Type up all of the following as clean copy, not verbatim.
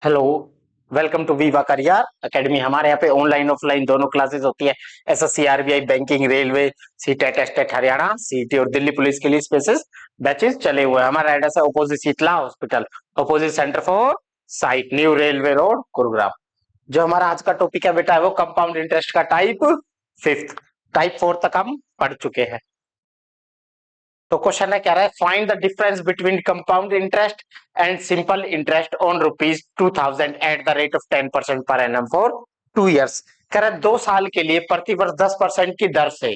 Hello. Welcome to Viva career academy. हमारे यहाँ पे ऑनलाइन ऑफलाइन दोनों क्लासेस होती है। SSC RBI banking railway CTET एस्टेट हरियाणा सीटी और दिल्ली पुलिस के लिए स्पेशल बैचेस चले हुए हैं। हमारा एड्रेस है opposite Sheetla hospital, opposite centre for sight, new railway road, Gurugram. जो हमारा आज का टॉपिक है बेटा, वो कंपाउंड इंटरेस्ट का टाइप फिफ्थ। टाइप फोर तक हम पढ़ चुके हैं। तो क्वेश्चन है, क्या रहा है, find the difference between compound interest and simple interest on ₹2000 at the rate of 10% per annum for 2 years। कह रहा है 2 साल के लिए प्रतिवर्ष 10% की दर से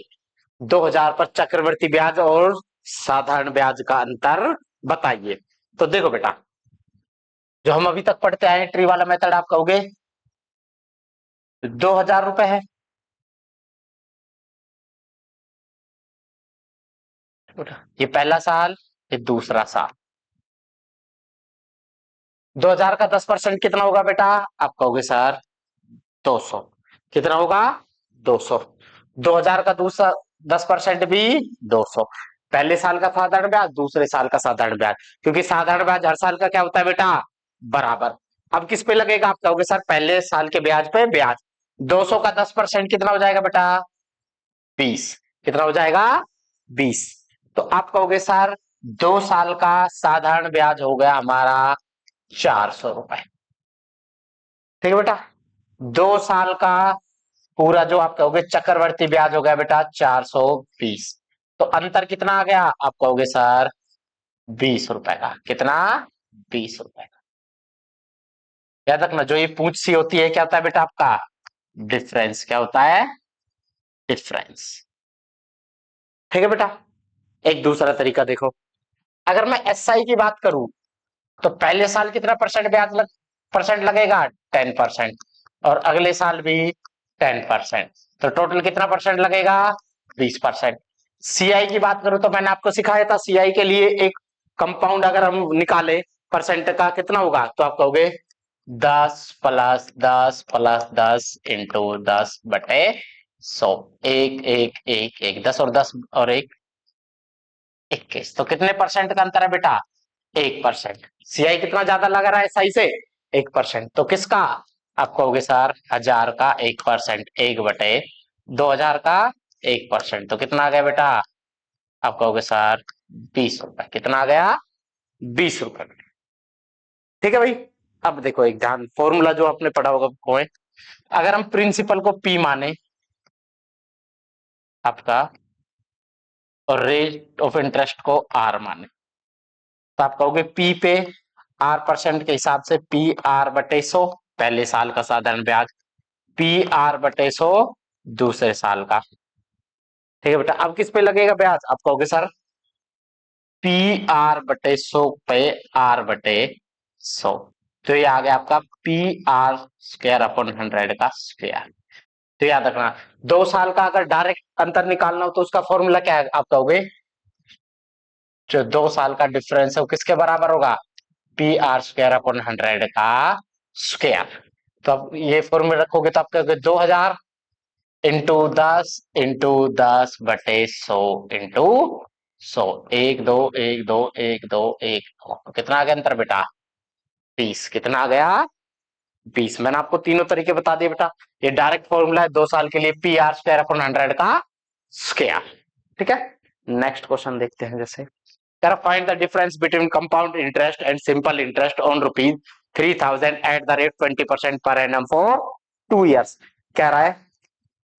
2000 पर चक्रवृद्धि ब्याज और साधारण ब्याज का अंतर बताइए। तो देखो बेटा, जो हम अभी तक पढ़ते आए ट्री वाला मेथड, आप कहोगे 2000 रुपए है। ये पहला साल, ये दूसरा साल। 2000 का 10% कितना होगा बेटा? आप कहोगे सर 200। कितना होगा? 200। 2000 का दूसरा 10% भी 200। पहले साल का साधारण ब्याज, दूसरे साल का साधारण ब्याज, क्योंकि साधारण ब्याज हर साल का क्या होता है बेटा? बराबर। अब किस पे लगेगा? आप कहोगे सर पहले साल के ब्याज पे ब्याज। 200 का 10% कितना हो जाएगा बेटा? 20। कितना हो जाएगा? 20। तो आप कहोगे सर 2 साल का साधारण ब्याज हो गया हमारा 400 रुपए। ठीक है बेटा। 2 साल का पूरा जो आप कहोगे चक्रवर्ती ब्याज हो गया बेटा 420। तो अंतर कितना आ गया? आप कहोगे सर 20 रुपए का। कितना? 20 रुपए का। याद रखना, जो ये पूंछ सी होती है क्या होता है बेटा आपका? डिफरेंस। क्या होता है? डिफरेंस। ठीक है बेटा। एक दूसरा तरीका देखो, अगर मैं एसआई की बात करूं तो पहले साल कितना परसेंट लगेगा? 10%। और अगले साल भी 10%। तो टोटल कितना परसेंट लगेगा? 20%। सीआई की बात करूं तो मैंने आपको सिखाया था, सीआई के लिए एक कंपाउंड अगर हम निकाले परसेंट का कितना होगा, तो आप कहोगे 10 + 10 + 10 इंटू 10/100। एक एक एक एक 10 और 1 21। तो कितने परसेंट का अंतर है बेटा? 1%। सीआई कितना ज्यादा लगा रहा है एसआई से? 1%। तो किसका? आप कहोगे सर 1000 का 1%, 1/2000 का 1%। तो कितना आ गया बेटा? आप कहोगे सर 20 रुपए। कितना आ गया? 20 रुपए। ठीक है भाई। अब देखो एक ध्यान, फॉर्मूला जो आपने पढ़ा होगा वो है, अगर हम प्रिंसिपल को पी माने आपका और रेट ऑफ इंटरेस्ट को आर माने, तो आप कहोगे पी पे आर परसेंट के हिसाब से PR/100 पहले साल का साधारण ब्याज, PR/100 दूसरे साल का। ठीक है बेटा। अब किस पे लगेगा ब्याज? आप कहोगे सर PR/100 पे R/100। तो ये आ गया आपका PR² / 100 का स्क्वायर। तो याद रखना, 2 साल का अगर डायरेक्ट अंतर निकालना हो तो उसका फॉर्मूला क्या है? आप कहोगे जो 2 साल का डिफरेंस है वो किसके बराबर होगा? PR² / 100 का स्क्वायर। तो अब ये फॉर्मूला रखोगे तो आप कहोगे 2000 इंटू 10 इंटू 10/100 इंटू 100। एक दो एक दो एक दो एक दो। तो कितना आ गया अंतर बेटा? 20। कितना आ गया? 20। मैंने आपको तीनों तरीके बता दिए बेटा। ये डायरेक्ट फॉर्मूला है 2 साल के लिए PR² / 100 का स्क्वायर। ठीक है। नेक्स्ट क्वेश्चन देखते हैं। जैसे find the difference between compound interest and simple interest on ₹3000 at the rate 20% per annum for 2 years। कह रहा है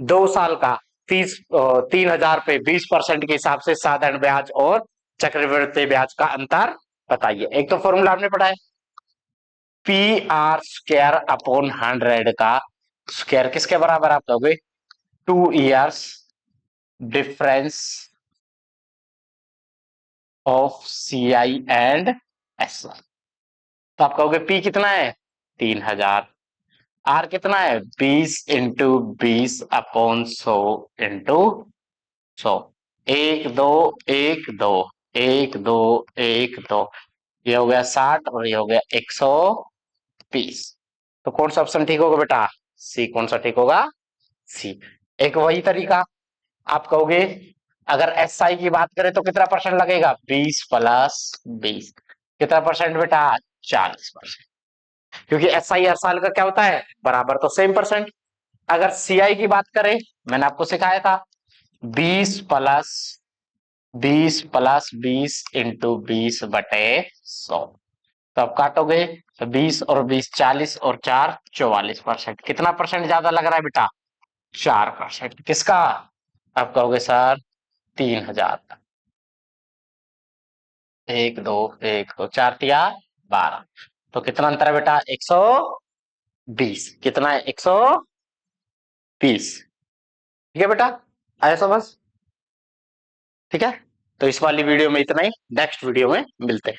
2 साल का 3000 पे 20% के हिसाब से साधारण ब्याज और चक्रवृद्धि ब्याज का अंतर बताइए। एक तो फॉर्मूला आपने पढ़ा है PR² / 100 का स्क्वायर किसके बराबर? आप कहोगे 2 years difference of CI and SI। तो आप कहोगे P कितना है? 3000। R कितना है? 20 × 20/100 इंटू 100। एक दो एक दो एक दो एक दो। ये हो गया 60 और ये हो गया 120। तो कौन सा ऑप्शन ठीक होगा बेटा? सी। कौन सा ठीक होगा? सी। एक वही तरीका, आप कहोगे अगर SI की बात करें तो कितना परसेंट लगेगा? 20 + 20। कितना परसेंट बेटा? 40%। क्योंकि एसआई हर साल का क्या होता है, बराबर तो सेम परसेंट। अगर सीआई की बात करें, मैंने आपको सिखाया था 20 प्लस 20 इंटू 20/100। तो अब काटोगे तो 20 और 20 40 और 4 44%। कितना परसेंट ज्यादा लग रहा है बेटा? 4%। किसका? आप कहोगे सर 3000 का। 1 2 1 2 4 तिया 12। तो कितना अंतर है बेटा? 120। कितना है? 120। ठीक है बेटा, आया समझ? ठीक है, तो इस वाली वीडियो में इतना ही, नेक्स्ट वीडियो में मिलते हैं।